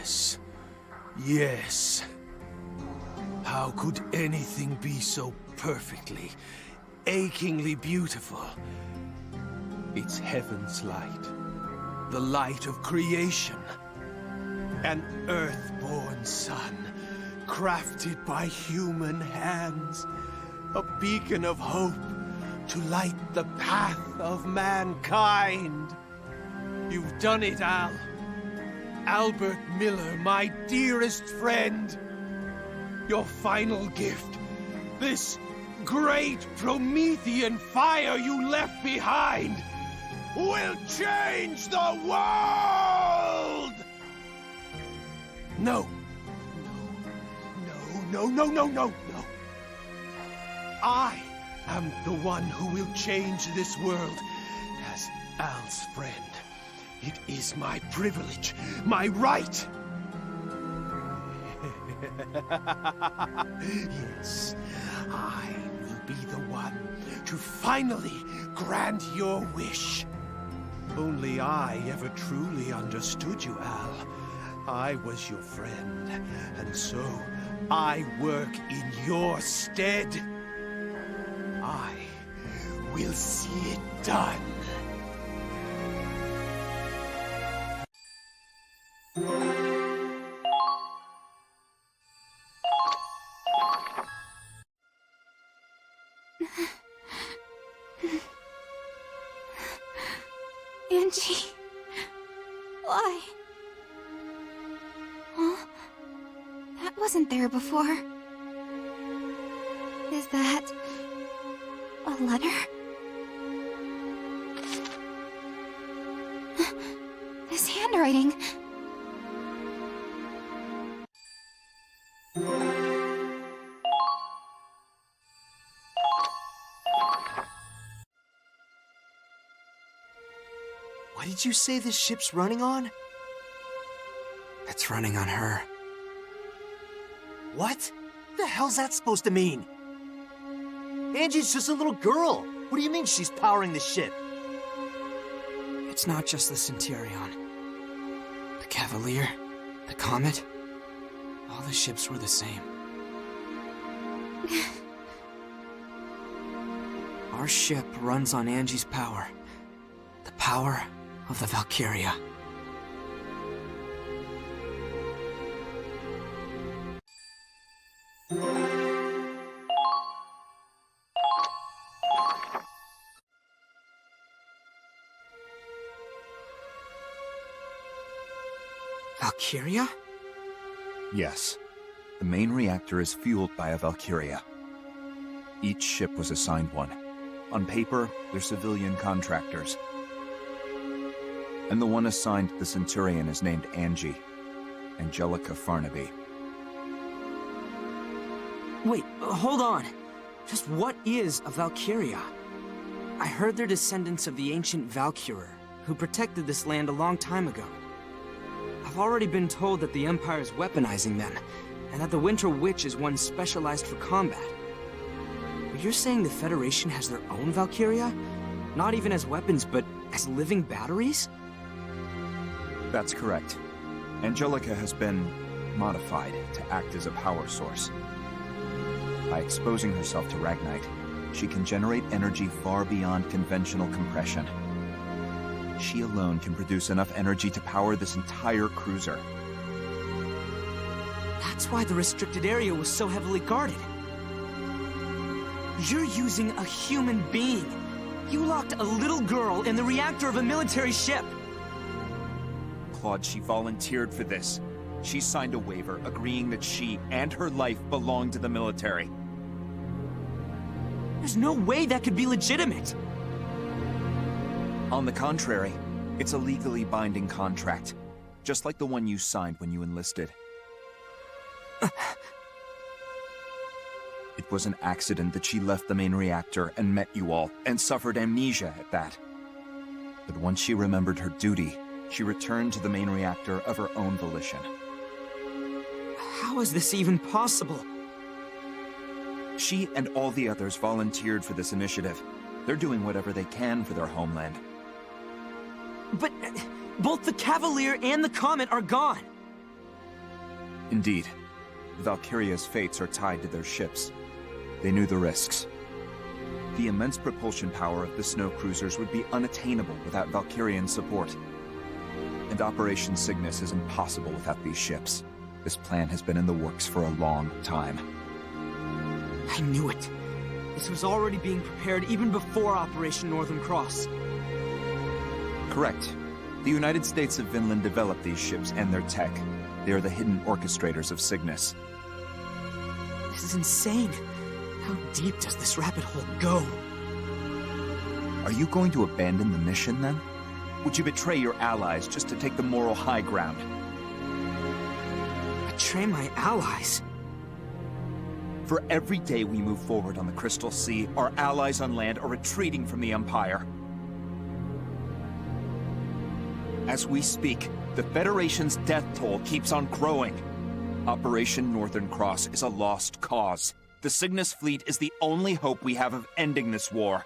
Yes. Yes. How could anything be so perfectly, achingly beautiful? It's heaven's light. The light of creation. An earthborn sun, crafted by human hands. A beacon of hope to light the path of mankind. You've done it, Al. Albert Miller, my dearest friend. Your final gift, this great Promethean fire you left behind, will change the world! No. No. I am the one who will change this world as Al's friend. It is my privilege, my right. Yes, I will be the one to finally grant your wish. Only I ever truly understood you, Al. I was your friend, and so I work in your stead. I will see it done. Angie, why? Huh? That wasn't there before. Is that a letter? This handwriting. What did you say this ship's running on? It's running on her. What? The hell's that supposed to mean? Angie's just a little girl. What do you mean she's powering the ship? It's not just the Centurion. The Cavalier, the Comet, all the ships were the same. Our ship runs on Angie's power. The power of the Valkyria. Valkyria? Yes. The main reactor is fueled by a Valkyria. Each ship was assigned one. On paper, they're civilian contractors. And the one assigned the Centurion is named Angie. Angelica Farnaby. Wait, hold on. Just what is a Valkyria? I heard they're descendants of the ancient Valkyr, who protected this land a long time ago. I've already been told that the Empire's weaponizing them, and that the Winter Witch is one specialized for combat. But you're saying the Federation has their own Valkyria? Not even as weapons, but as living batteries? That's correct. Angelica has been modified to act as a power source. By exposing herself to Ragnite, she can generate energy far beyond conventional compression. She alone can produce enough energy to power this entire cruiser. That's why the restricted area was so heavily guarded. You're using a human being. You locked a little girl in the reactor of a military ship. Claude, she volunteered for this. She signed a waiver agreeing that she and her life belong to the military. There's no way that could be legitimate. On the contrary, it's a legally binding contract, just like the one you signed when you enlisted. It was an accident that she left the main reactor and met you all, and suffered amnesia at that. But once she remembered her duty, she returned to the main reactor of her own volition. How is this even possible? She and all the others volunteered for this initiative. They're doing whatever they can for their homeland. But both the Cavalier and the Comet are gone. Indeed. Valkyria's fates are tied to their ships. They knew the risks. The immense propulsion power of the snow cruisers would be unattainable without Valkyrian support. And Operation Cygnus is impossible without these ships. This plan has been in the works for a long time. I knew it. This was already being prepared even before Operation Northern Cross. Correct. The United States of Vinland developed these ships and their tech. They are the hidden orchestrators of Cygnus. This is insane. How deep does this rabbit hole go? Are you going to abandon the mission, then? Would you betray your allies just to take the moral high ground? Betray my allies? For every day we move forward on the Crystal Sea, our allies on land are retreating from the Empire. As we speak, the Federation's death toll keeps on growing. Operation Northern Cross is a lost cause. The Cygnus fleet is the only hope we have of ending this war.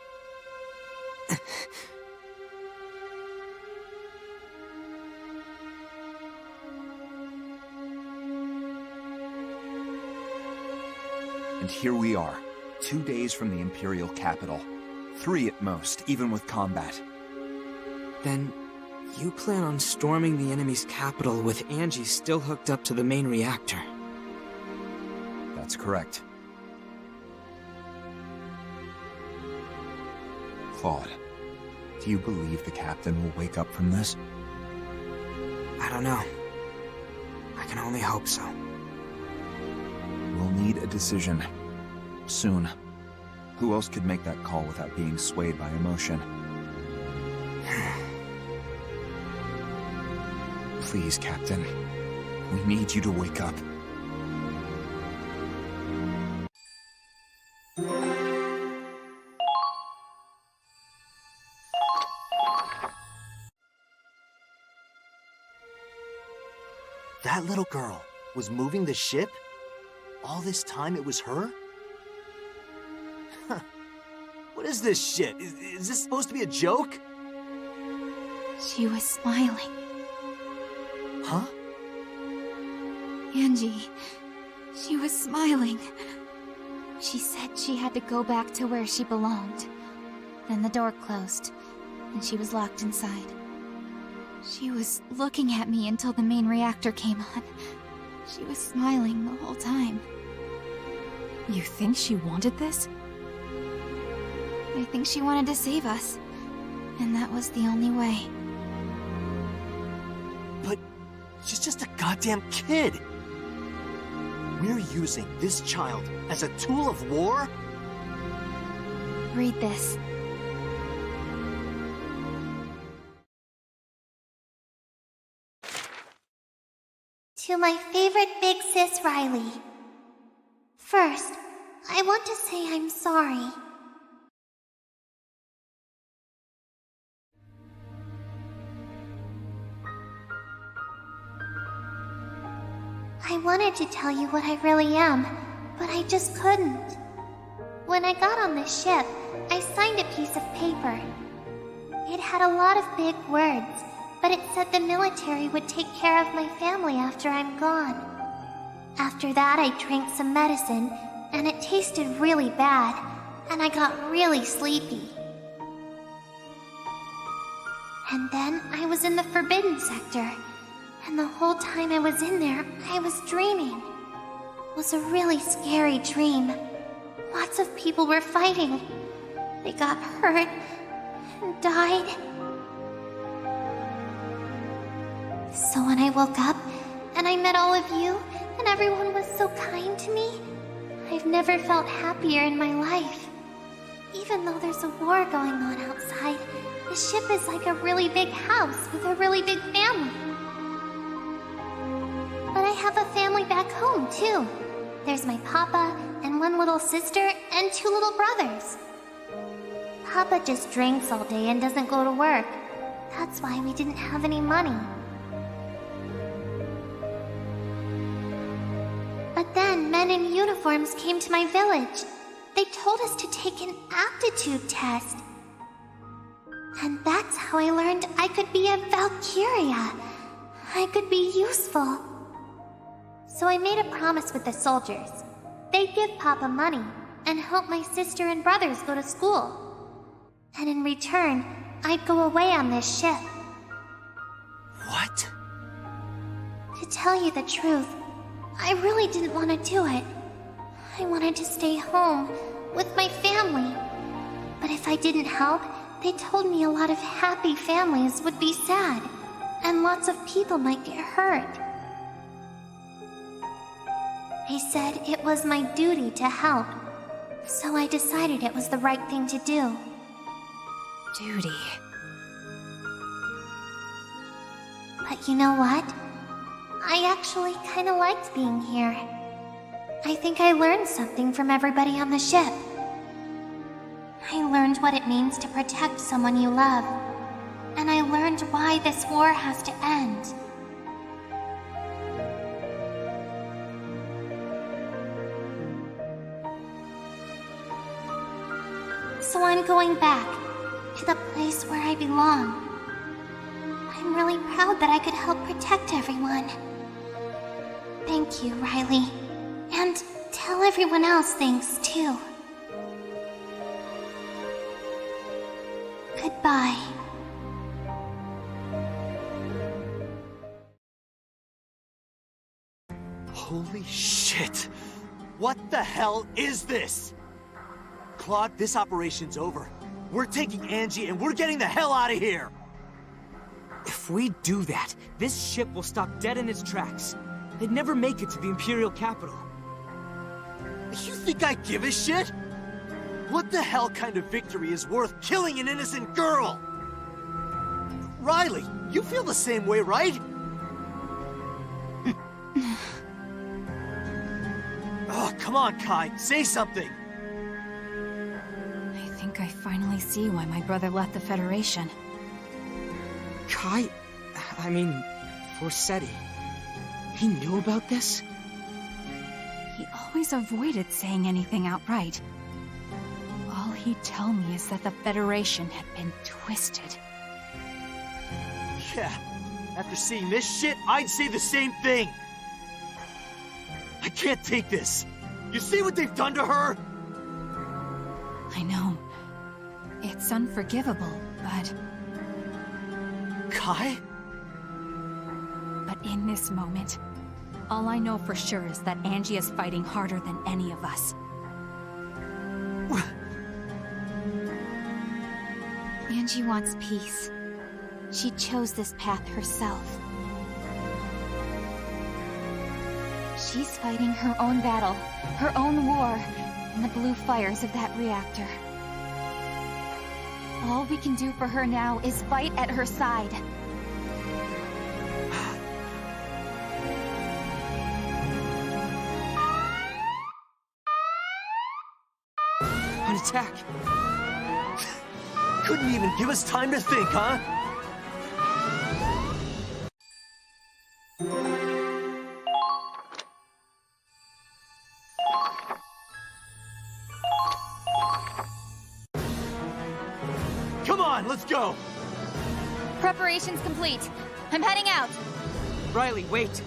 And here we are, 2 days from the Imperial capital. 3 at most, even with combat. Then, you plan on storming the enemy's capital with Angie still hooked up to the main reactor? That's correct. Claude, do you believe the captain will wake up from this? I don't know. I can only hope so. We'll need a decision. Soon. Who else could make that call without being swayed by emotion? Please, Captain. We need you to wake up. That little girl was moving the ship? All this time it was her? Huh. What is this shit? Is this supposed to be a joke? She was smiling. Huh? Angie, she was smiling. She said she had to go back to where she belonged. Then the door closed, and she was locked inside. She was looking at me until the main reactor came on. She was smiling the whole time. You think she wanted this? I think she wanted to save us, and that was the only way. But she's just a goddamn kid! We're using this child as a tool of war? Read this. To my favorite big sis Riley. First, I want to say I'm sorry. I wanted to tell you what I really am, but I just couldn't. When I got on the ship, I signed a piece of paper. It had a lot of big words, but it said the military would take care of my family after I'm gone. After that, I drank some medicine, and it tasted really bad, and I got really sleepy. And then I was in the Forbidden Sector, and the whole time I was in there, I was dreaming. It was a really scary dream. Lots of people were fighting. They got hurt and died. So when I woke up, and I met all of you, and everyone was so kind to me, I've never felt happier in my life. Even though there's a war going on outside, the ship is like a really big house with a really big family. But I have a family back home, too. There's my papa, and one little sister, and 2 little brothers. Papa just drinks all day and doesn't go to work. That's why we didn't have any money. But then men in uniforms came to my village. They told us to take an aptitude test. And that's how I learned I could be a Valkyria. I could be useful. So I made a promise with the soldiers. They'd give Papa money and help my sister and brothers go to school. And in return, I'd go away on this ship. What? To tell you the truth, I really didn't want to do it. I wanted to stay home with my family. But if I didn't help, they told me a lot of happy families would be sad, and lots of people might get hurt. They said it was my duty to help, so I decided it was the right thing to do. Duty. But you know what? I actually kind of liked being here. I think I learned something from everybody on the ship. I learned what it means to protect someone you love. And I learned why this war has to end. So I'm going back to the place where I belong. I'm really proud that I could help protect everyone. Thank you, Riley. And tell everyone else thanks, too. Goodbye. Holy shit! What the hell is this? Claude, this operation's over. We're taking Angie and we're getting the hell out of here! If we do that, this ship will stop dead in its tracks. They'd never make it to the Imperial capital. You think I give a shit? What the hell kind of victory is worth killing an innocent girl? Riley, you feel the same way, right? Oh, come on, Kai, say something! I think I finally see why my brother left the Federation. Kai... I mean... Forseti. He knew about this? He always avoided saying anything outright. All he'd tell me is that the Federation had been twisted. Yeah, after seeing this shit, I'd say the same thing! I can't take this! You see what they've done to her? I know. It's unforgivable, but... Kai? But in this moment, all I know for sure is that Angie is fighting harder than any of us. Angie wants peace. She chose this path herself. She's fighting her own battle, her own war, in the blue fires of that reactor. All we can do for her now is fight at her side. An attack! Couldn't even give us time to think, huh? Come on, let's go! Preparations complete. I'm heading out. Riley, wait!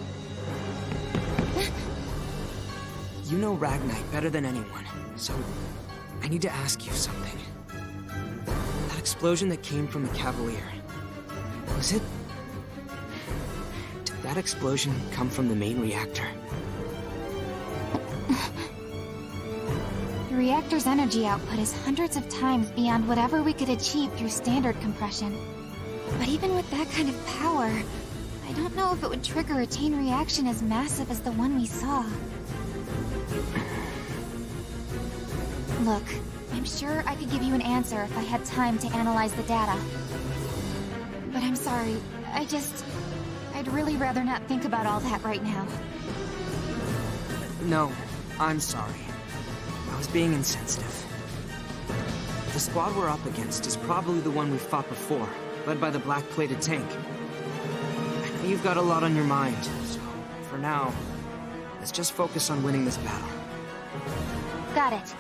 You know Ragnite better than anyone, so I need to ask you something. That explosion that came from the Cavalier, was it... Did that explosion come from the main reactor? The reactor's energy output is hundreds of times beyond whatever we could achieve through standard compression. But even with that kind of power, I don't know if it would trigger a chain reaction as massive as the one we saw. Look, I'm sure I could give you an answer if I had time to analyze the data. But I'm sorry, I'd really rather not think about all that right now. No, I'm sorry. I was being insensitive. The squad we're up against is probably the one we fought before, led by the black-plated tank. I know you've got a lot on your mind, so for now, let's just focus on winning this battle. Got it.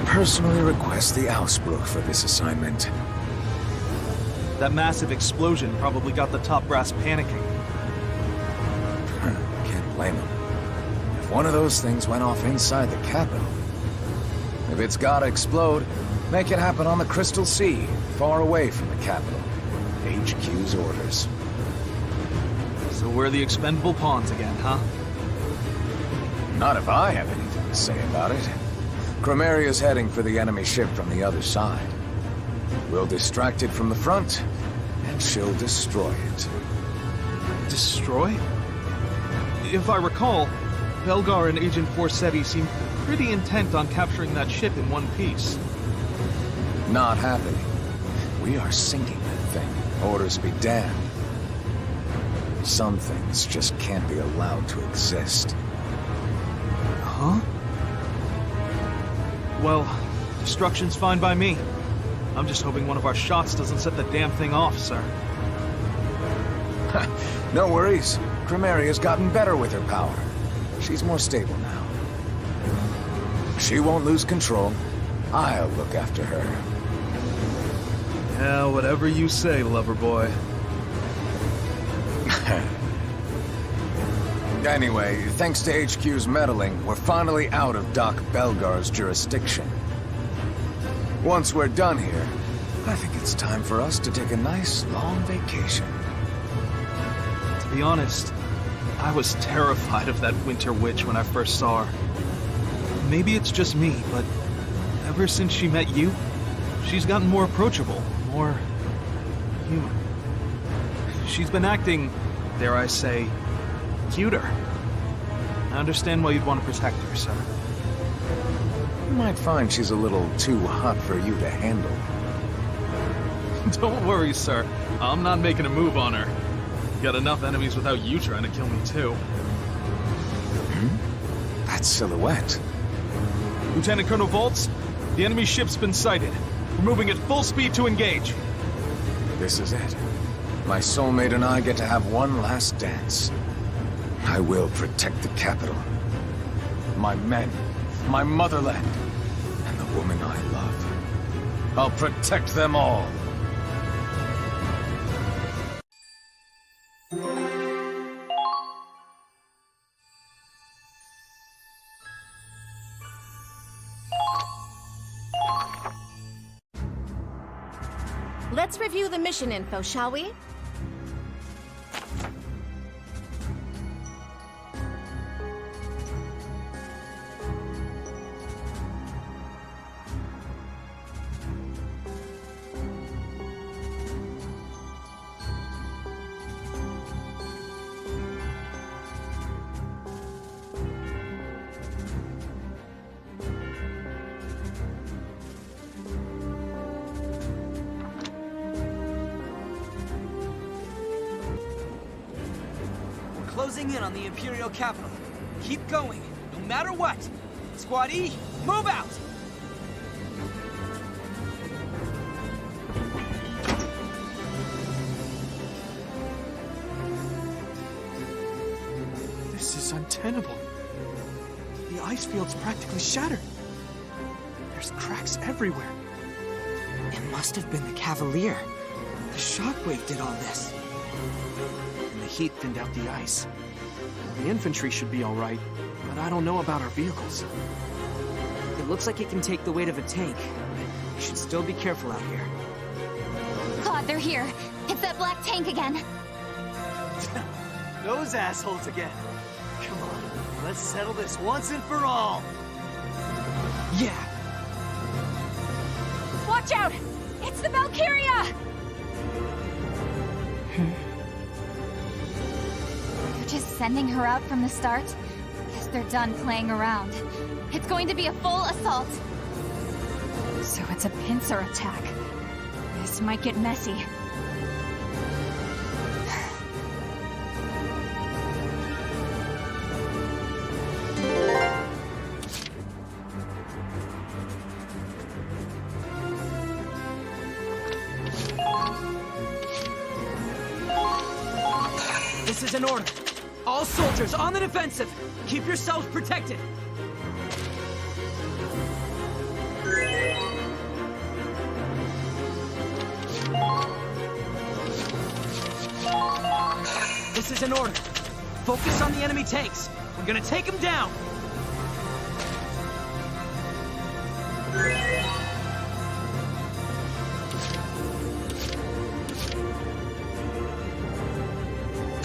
personally request the Ausbruch for this assignment. That massive explosion probably got the top brass panicking. Can't blame him. If one of those things went off inside the capital, if it's gotta explode, make it happen on the Crystal Sea, far away from the capital. HQ's orders. So we're the expendable pawns again, huh? Not if I have anything to say about it. Crymaria's heading for the enemy ship from the other side. We'll distract it from the front, and she'll destroy it. Destroy? If I recall, Belgar and Agent Forsetti seemed pretty intent on capturing that ship in one piece. Not happening. We are sinking that thing. Orders be damned. Some things just can't be allowed to exist. Huh? Well, destruction's fine by me. I'm just hoping one of our shots doesn't set the damn thing off, sir. No worries. Crymaria's gotten better with her power. She's more stable now. She won't lose control. I'll look after her. Yeah, whatever you say, lover boy. Anyway, thanks to HQ's meddling, we're finally out of Doc Belgar's jurisdiction. Once we're done here, I think it's time for us to take a nice, long vacation. To be honest, I was terrified of that Winter Witch when I first saw her. Maybe it's just me, but ever since she met you, she's gotten more approachable, more human. She's been acting, dare I say, cuter. I understand why you'd want to protect her, sir. You might find she's a little too hot for you to handle. Don't worry, sir. I'm not making a move on her. Got enough enemies without you trying to kill me, too. That silhouette. Lieutenant Colonel Walz, the enemy ship's been sighted. We're moving at full speed to engage. This is it. My soulmate and I get to have one last dance. I will protect the capital. My men, my motherland, and the woman I love. I'll protect them all. Let's review the mission info, shall we? Closing in on the Imperial capital. Keep going, no matter what. Squad E, move out! This is untenable. The ice field's practically shattered. There's cracks everywhere. It must have been the Cavalier. The shockwave did all this. And the heat thinned out the ice. The infantry should be all right, but I don't know about our vehicles. It looks like it can take the weight of a tank. You should still be careful out here. Claude, they're here. It's that black tank again. Those assholes again. Come on, let's settle this once and for all. Yeah. Watch out! It's the Valkyria! They're just sending her out from the start? Guess they're done playing around. It's going to be a full assault. So it's a pincer attack. This might get messy. This is an order. All soldiers on the defensive. Keep yourselves protected. This is an order. Focus on the enemy tanks. We're gonna take them down.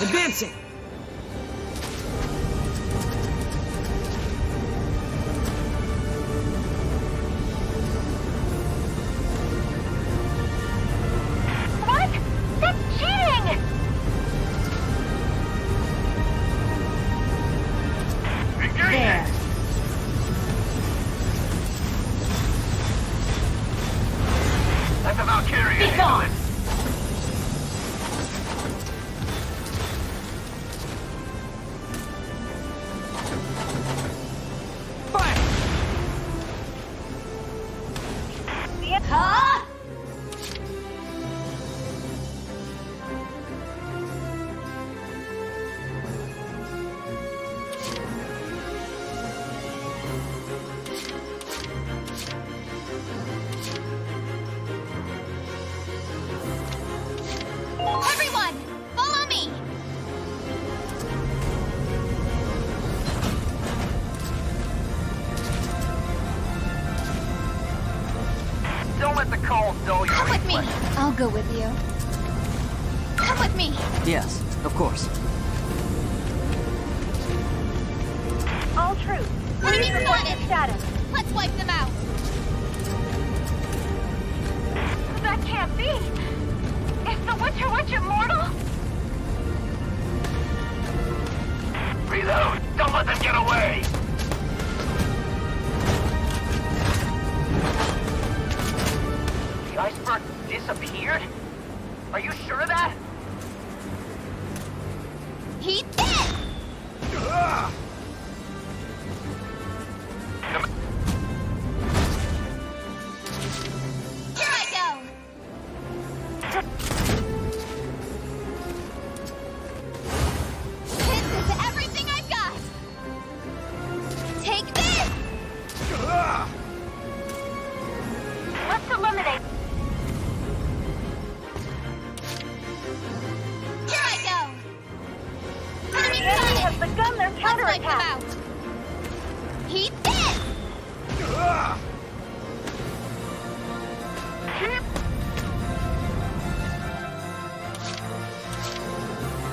Advancing! What? That's cheating! There. Let the Valkyria Be gone! Fire! Huh? Everyone, follow me! Don't let the cold dull your Come with me. I'll go with you. Come with me. Yes, of course. All true. Enemy Please report spotted. your status. Let's wipe them out. That can't be! Is the Winter Witch immortal? Reload! Don't let them get away! The iceberg disappeared? Are you sure of that? He did! Here I go! This is everything I've got! Take this! Let's eliminate. Here I go! Enemy The enemy has spotted! begun their Let's wipe them counterattack. out! He did!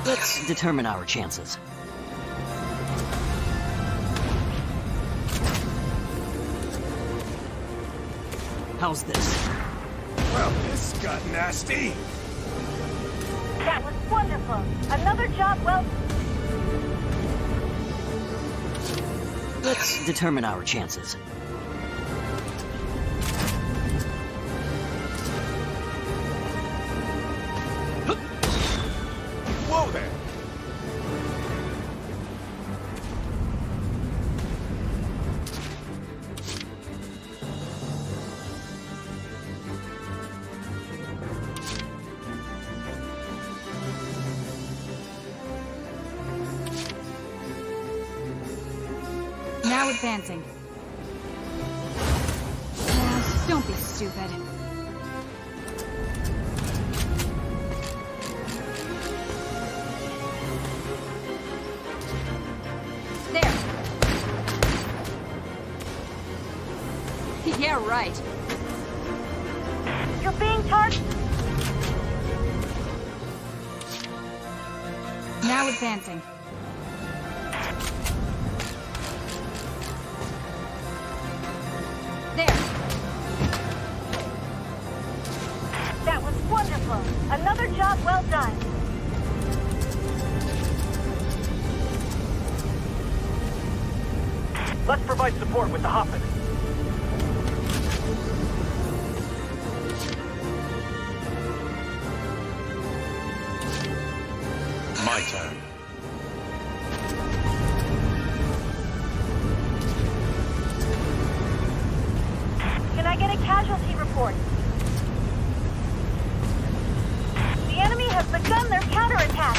Let's determine our chances. How's this? Well, this got nasty. That was wonderful. Another job well. Let's determine our chances. Whoa there. Now advancing. Now, don't be stupid. There. Yeah, right. You're being targeted. Now advancing. There. That was wonderful. Another job well done. Let's provide support with the Hoffman. My turn. Can I get a casualty report? The enemy has begun their counterattack.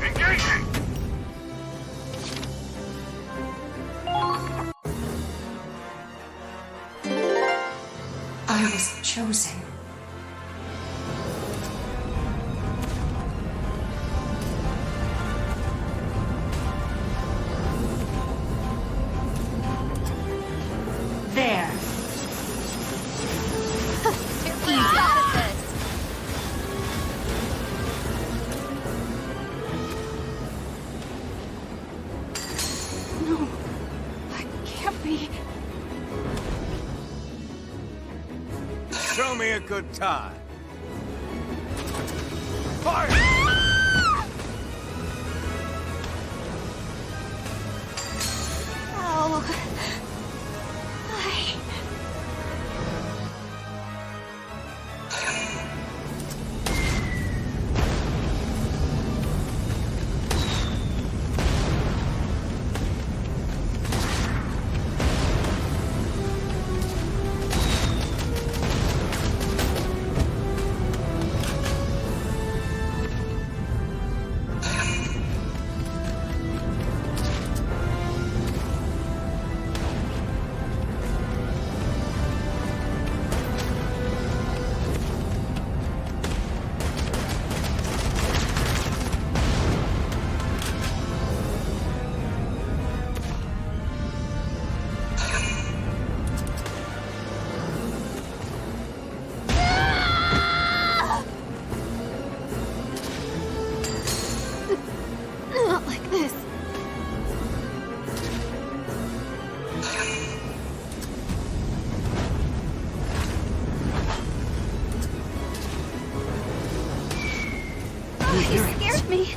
Engaging! chosen. There. You got this. No, I can't be. Show me a good time. Fire! Oh. Not like this. Oh, he scared me.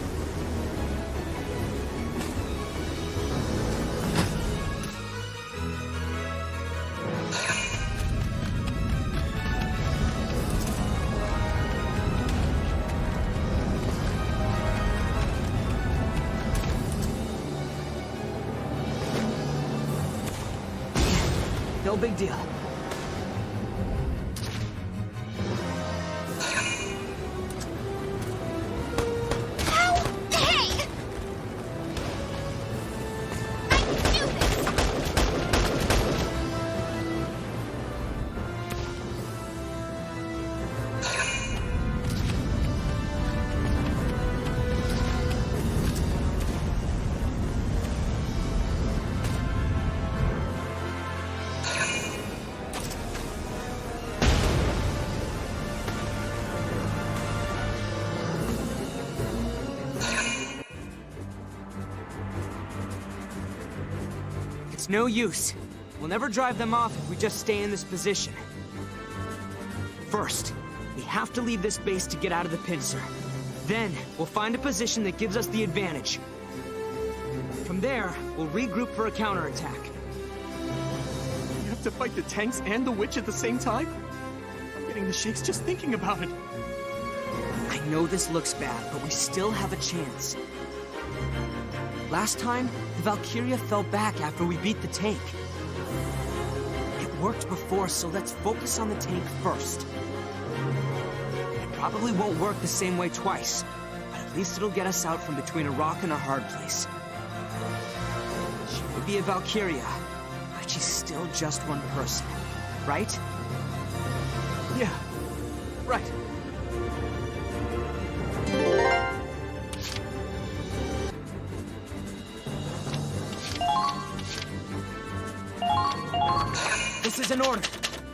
No big deal. Hey! I knew this! It's no use. We'll never drive them off if we just stay in this position. First, we have to leave this base to get out of the pincer. Then, we'll find a position that gives us the advantage. From there, we'll regroup for a counterattack. You have to fight the tanks and the witch at the same time? I'm getting the shakes just thinking about it. I know this looks bad, but we still have a chance. Last time, the Valkyria fell back after we beat the tank. It worked before, so let's focus on the tank first. It probably won't work the same way twice, but at least it'll get us out from between a rock and a hard place. She may be a Valkyria, but she's still just one person, right? Yeah, right. This is an order.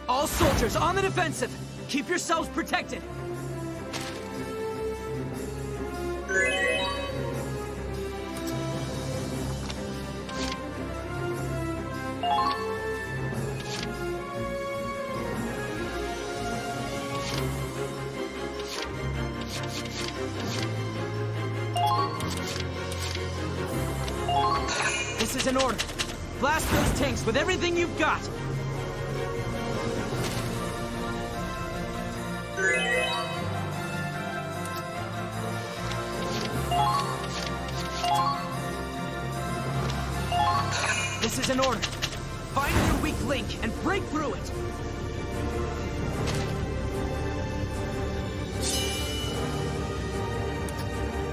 All soldiers on the defensive. Keep yourselves protected. This is an order. Blast those tanks with everything you've got. This is an order. Find your weak link and break through it.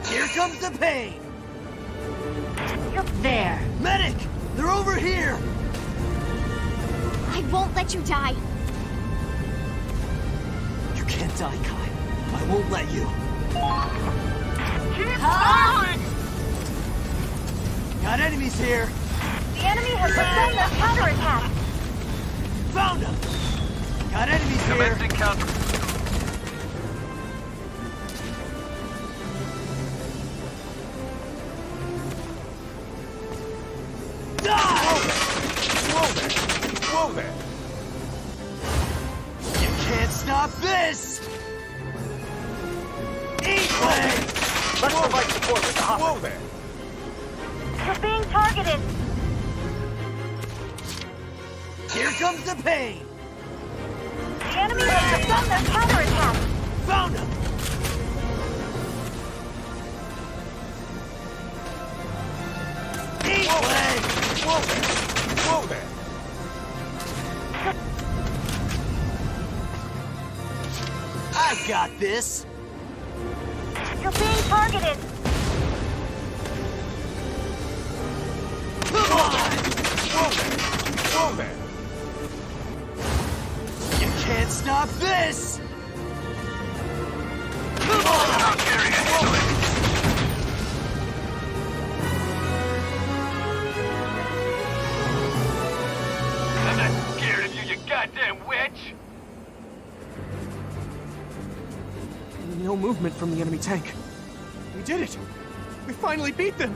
Here comes the pain! You're there. Medic! They're over here! I won't let you die. can't die, Kai. I won't let you. Keep firing! Got enemies here. The enemy has begun their counterattack. Found him. Got enemies here. Commencing counter. Whoa there! Whoa there! You can't stop this! Eat legs! Let's provide support with the hopper. Whoa there! You're being targeted. Here comes the pain! The enemy has begun their counterattack. Found him! Eat legs! Whoa there! Whoa there! I got this! You're being targeted. Come on! Whoa there! Whoa there! You can't stop this! Come on! Valkyria, handle it. I'm not scared of you, you goddamn witch! No movement from the enemy tank. We did it! We finally beat them!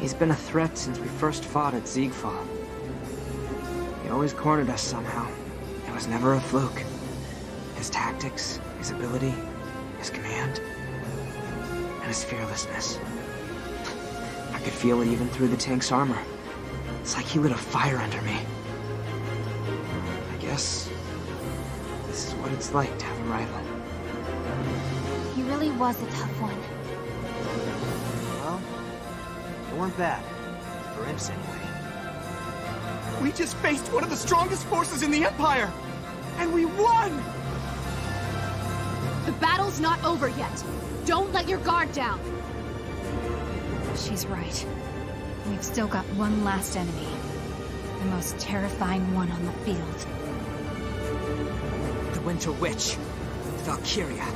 He's been a threat since we first fought at Ziegfall. He always cornered us somehow. It was never a fluke. His tactics, his ability, his command, and his fearlessness. I could feel it even through the tank's armor. It's like he lit a fire under me. I guess this is what it's like to have a rival. He really was a tough one. Well, they weren't bad. For imps, anyway. We just faced one of the strongest forces in the Empire! And we won! The battle's not over yet. Don't let your guard down. She's right. We've still got one last enemy. The most terrifying one on the field. The Winter Witch, Valkyria.